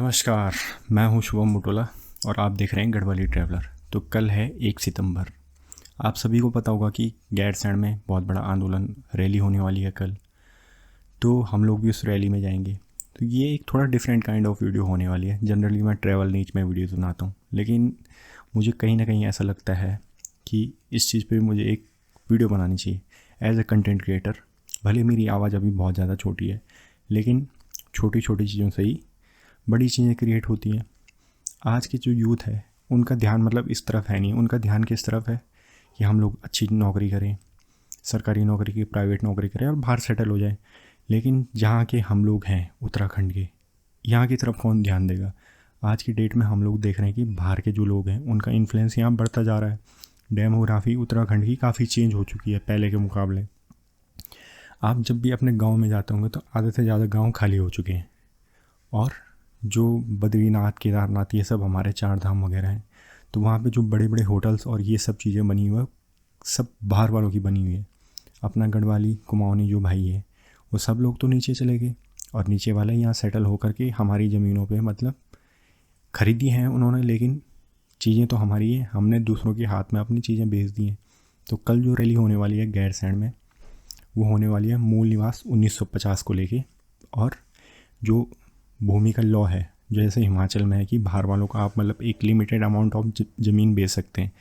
नमस्कार। मैं हूं शुभम मुटोला और आप देख रहे हैं गढ़वाली ट्रैवलर। तो कल है 1 सितंबर। आप सभी को पता होगा कि गैरसैंण में बहुत बड़ा आंदोलन रैली होने वाली है कल। तो हम लोग भी उस रैली में जाएंगे। तो ये एक थोड़ा डिफरेंट काइंड ऑफ वीडियो होने वाली है। जनरली मैं ट्रैवल नीच में वीडियोज़ बनाता हूँ, लेकिन मुझे कहीं ना कहीं ऐसा लगता है कि इस चीज़ पे मुझे एक वीडियो बनानी चाहिए एज ए कंटेंट क्रिएटर। भले मेरी आवाज़ अभी बहुत ज़्यादा छोटी है, लेकिन छोटी छोटी चीज़ों से ही बड़ी चीज़ें क्रिएट होती हैं। आज के जो यूथ है उनका ध्यान मतलब इस तरफ है नहीं। उनका ध्यान किस तरफ है कि हम लोग अच्छी नौकरी करें, सरकारी नौकरी की, प्राइवेट नौकरी करें और बाहर सेटल हो जाए। लेकिन जहाँ के हम लोग हैं उत्तराखंड के, यहाँ की तरफ कौन ध्यान देगा? आज की डेट में हम लोग देख रहे हैं कि बाहर के जो लोग हैं उनका इन्फ्लुएंस यहाँ बढ़ता जा रहा है। डेमोग्राफी उत्तराखंड की काफ़ी चेंज हो चुकी है पहले के मुकाबले। आप जब भी अपने गांव में जाते होंगे तो आधे से ज़्यादा गांव खाली हो चुके हैं। और जो बद्रीनाथ, केदारनाथ, ये सब हमारे 4 धाम वगैरह हैं, तो वहाँ पे जो बड़े बड़े होटल्स और ये सब चीज़ें बनी हुई है सब बाहर वालों की बनी हुई है। अपना गढ़वाली कुमाऊनी जो भाई है वो सब लोग तो नीचे चले गए और नीचे वाले यहाँ सेटल होकर के हमारी ज़मीनों पे मतलब ख़रीदी हैं उन्होंने, लेकिन चीज़ें तो हमारी हैं, हमने दूसरों के हाथ में अपनी चीज़ें बेच दी हैं। तो कल जो रैली होने वाली है गैरसैंण में, वो होने वाली है मूल निवास 1950 को लेके। और जो भूमि का लॉ है, जैसे हिमाचल में है कि बाहर वालों को आप मतलब एक लिमिटेड अमाउंट ऑफ ज़मीन बेच सकते हैं,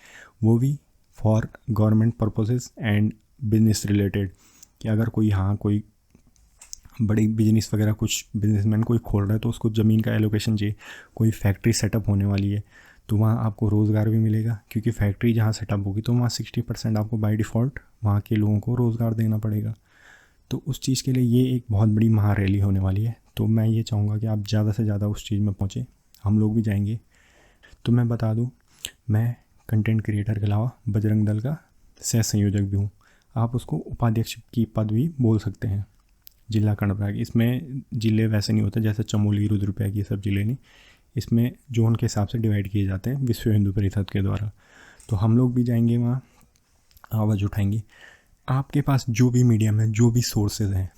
वो भी for government purposes and business related. कि अगर कोई कोई बड़ी बिजनेस वगैरह कुछ बिजनेसमैन कोई खोल रहा है तो उसको ज़मीन का एलोकेशन चाहिए। कोई फैक्ट्री सेटअप होने वाली है तो वहाँ आपको रोज़गार भी मिलेगा, क्योंकि फैक्ट्री जहाँ सेटअप होगी तो वहाँ 60% आपको बाय डिफ़ॉल्ट वहाँ के लोगों को रोज़गार देना पड़ेगा। तो उस चीज़ के लिए ये एक बहुत बड़ी महा रैली होने वाली है। तो मैं ये चाहूँगा कि आप ज़्यादा से ज़्यादा उस चीज़ में पहुँचें, हम लोग भी जाएंगे। तो मैं बता दूँ, मैं कंटेंट क्रिएटर के अलावा बजरंग दल का सह संयोजक भी हूँ। आप उसको उपाध्यक्ष की पद भी बोल सकते हैं। जिला कर्णप्रयाग, इसमें ज़िले वैसे नहीं होते जैसे चमोली, रुद्रप्रयाग, ये सब ज़िले नहीं। इसमें जोन के हिसाब से डिवाइड किए जाते हैं विश्व हिंदू परिषद के द्वारा। तो हम लोग भी जाएंगे वहाँ, आवाज़ उठाएंगे। आपके पास जो भी मीडियम है, जो भी सोर्सेज हैं,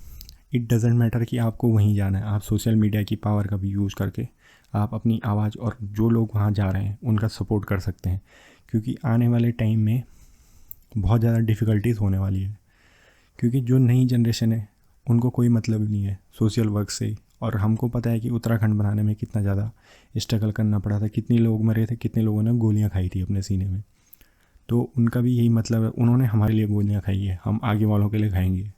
इट डजेंट मैटर कि आपको वहीं जाना है। आप सोशल मीडिया की पावर का भी यूज़ करके आप अपनी आवाज़ और जो लोग वहाँ जा रहे हैं उनका सपोर्ट कर सकते हैं, क्योंकि आने वाले टाइम में बहुत ज़्यादा डिफ़िकल्टीज़ होने वाली है। क्योंकि जो नई जनरेशन है उनको कोई मतलब नहीं है सोशल वर्क से। और हमको पता है कि उत्तराखंड बनाने में कितना ज़्यादा स्ट्रगल करना पड़ा था, कितने लोग मरे थे, कितने लोगों ने गोलियाँ खाई थी अपने सीने में। तो उनका भी यही मतलब है, उन्होंने हमारे लिए गोलियाँ खाई है, हम आगे वालों के लिए खाएंगे।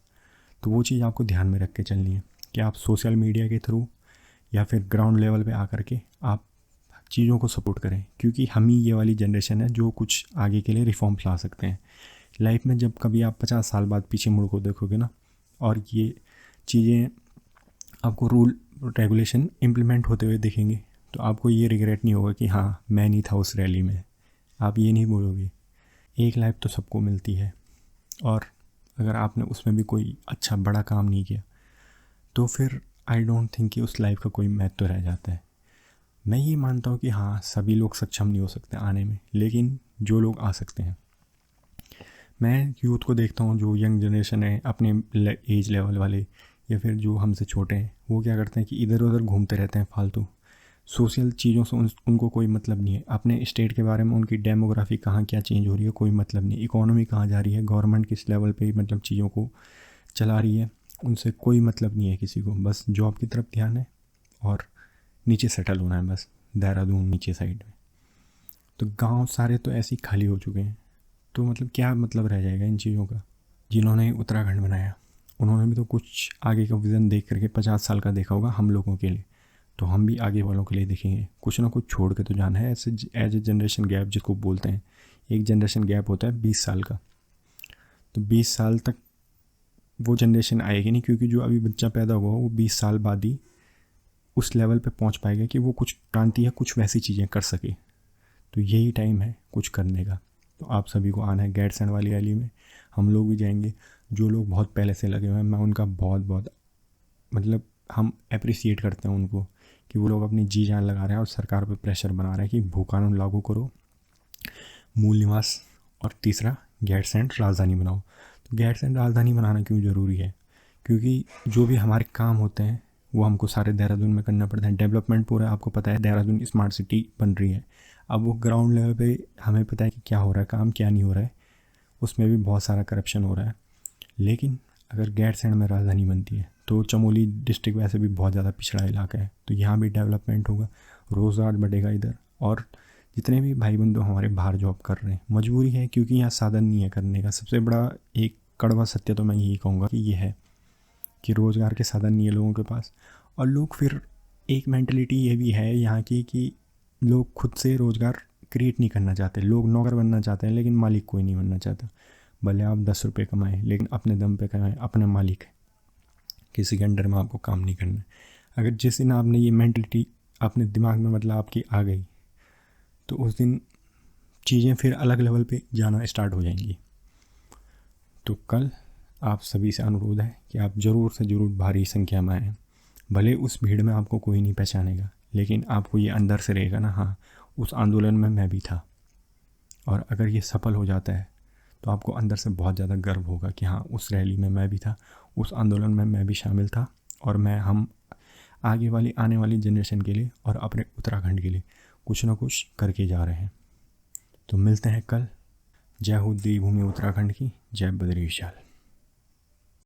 तो वो चीज़ आपको ध्यान में रख के चलनी है कि आप सोशल मीडिया के थ्रू या फिर ग्राउंड लेवल पे आकर के आप चीज़ों को सपोर्ट करें, क्योंकि हम ही ये वाली जनरेशन है जो कुछ आगे के लिए रिफॉर्म्स ला सकते हैं लाइफ में। जब कभी आप 50 साल बाद पीछे मुड़ को देखोगे ना, और ये चीज़ें आपको रूल रेगुलेशन इम्प्लीमेंट होते हुए देखेंगे, तो आपको ये रिग्रेट नहीं होगा कि हाँ मैं नहीं था उस रैली में। आप ये नहीं बोलोगे। एक लाइफ तो सबको मिलती है, और अगर आपने उसमें भी कोई अच्छा बड़ा काम नहीं किया तो फिर आई डोंट थिंक कि उस लाइफ का कोई महत्व रह जाता है। मैं ये मानता हूँ कि हाँ सभी लोग सक्षम नहीं हो सकते आने में, लेकिन जो लोग आ सकते हैं। मैं यूथ को देखता हूँ, जो यंग जनरेशन है अपने एज लेवल वाले या फिर जो हमसे छोटे हैं, वो क्या करते हैं कि इधर उधर घूमते रहते हैं फालतू। सोशल चीज़ों से उनको कोई मतलब नहीं है। अपने स्टेट के बारे में उनकी डेमोग्राफी कहाँ क्या चेंज हो रही है कोई मतलब नहीं। इकोनॉमी कहाँ जा रही है, गवर्नमेंट किस लेवल पे मतलब चीज़ों को चला रही है, उनसे कोई मतलब नहीं है किसी को। बस जॉब की तरफ ध्यान है और नीचे सेटल होना है, बस देहरादून नीचे साइड में। तो गाँव सारे तो ऐसे ही खाली हो चुके हैं। तो मतलब क्या मतलब रह जाएगा इन चीज़ों का? जिन्होंने उत्तराखंड बनाया उन्होंने भी तो कुछ आगे का विज़न देख करके 50 साल का देखा होगा हम लोगों के लिए। तो हम भी आगे वालों के लिए देखेंगे, कुछ ना कुछ छोड़ के तो जाना है। ऐसे एज ए जनरेशन गैप जिसको बोलते हैं, एक जनरेशन गैप होता है 20 साल का। तो 20 साल तक वो जनरेशन आएगी नहीं, क्योंकि जो अभी बच्चा पैदा हुआ वो 20 साल बाद ही उस लेवल पे पहुंच पाएगा कि वो कुछ क्रांति या कुछ वैसी चीज़ें कर सके। तो यही टाइम है कुछ करने का। तो आप सभी को आना है गैरसैंण वाली रैली में, हम लोग भी जाएंगे। जो लोग बहुत पहले से लगे हुए हैं, मैं उनका बहुत बहुत मतलब हम अप्रिसिएट करते हैं उनको कि वो लोग अपनी जी जान लगा रहे हैं और सरकार पर प्रेशर बना रहे हैं कि भू कानून लागू करो, मूल निवास, और तीसरा गैरसैंण राजधानी बनाओ। तो गैरसैंण राजधानी बनाना क्यों ज़रूरी है? क्योंकि जो भी हमारे काम होते हैं वो हमको सारे देहरादून में करना पड़ता है। डेवलपमेंट पूरा आपको पता है, देहरादून स्मार्ट सिटी बन रही है। अब वो ग्राउंड लेवल पे हमें पता है कि क्या हो रहा है, काम क्या नहीं हो रहा है, उसमें भी बहुत सारा करप्शन हो रहा है। लेकिन अगर गैरसैंण में राजधानी बनती है तो चमोली डिस्ट्रिक्ट वैसे भी बहुत ज़्यादा पिछड़ा इलाका है, तो यहाँ भी डेवलपमेंट होगा, रोज़गार बढ़ेगा इधर। और जितने भी भाई बंधु हमारे बाहर जॉब कर रहे हैं, मजबूरी है क्योंकि यहाँ साधन नहीं है करने का। सबसे बड़ा एक कड़वा सत्य तो मैं यही कहूँगा कि ये है कि रोज़गार के साधन नहीं है लोगों के पास। और लोग फिर एक मेंटलिटी ये भी है यहाँ की कि लोग खुद से रोज़गार क्रिएट नहीं करना चाहते। लोग नौकर बनना चाहते हैं लेकिन मालिक कोई नहीं बनना चाहता। भले आप 10 रुपये कमाएं लेकिन अपने दम पे कमाएं, अपना मालिक है, किसी के अंडर में आपको काम नहीं करना है। अगर जिस दिन आपने ये मेंटलिटी अपने दिमाग में मतलब आपकी आ गई तो उस दिन चीज़ें फिर अलग लेवल पे जाना स्टार्ट हो जाएंगी। तो कल आप सभी से अनुरोध है कि आप ज़रूर से ज़रूर भारी संख्या में आएँ। भले उस भीड़ में आपको कोई नहीं पहचानेगा लेकिन आपको ये अंदर से रहेगा ना, हाँ उस आंदोलन में मैं भी था। और अगर ये सफल हो जाता है तो आपको अंदर से बहुत ज़्यादा गर्व होगा कि हाँ उस रैली में मैं भी था, उस आंदोलन में मैं भी शामिल था। और हम आगे वाली आने वाली जनरेशन के लिए और अपने उत्तराखंड के लिए कुछ ना कुछ करके जा रहे हैं। तो मिलते हैं कल। जय हो देवभूमि उत्तराखंड की, जय बद्रीश।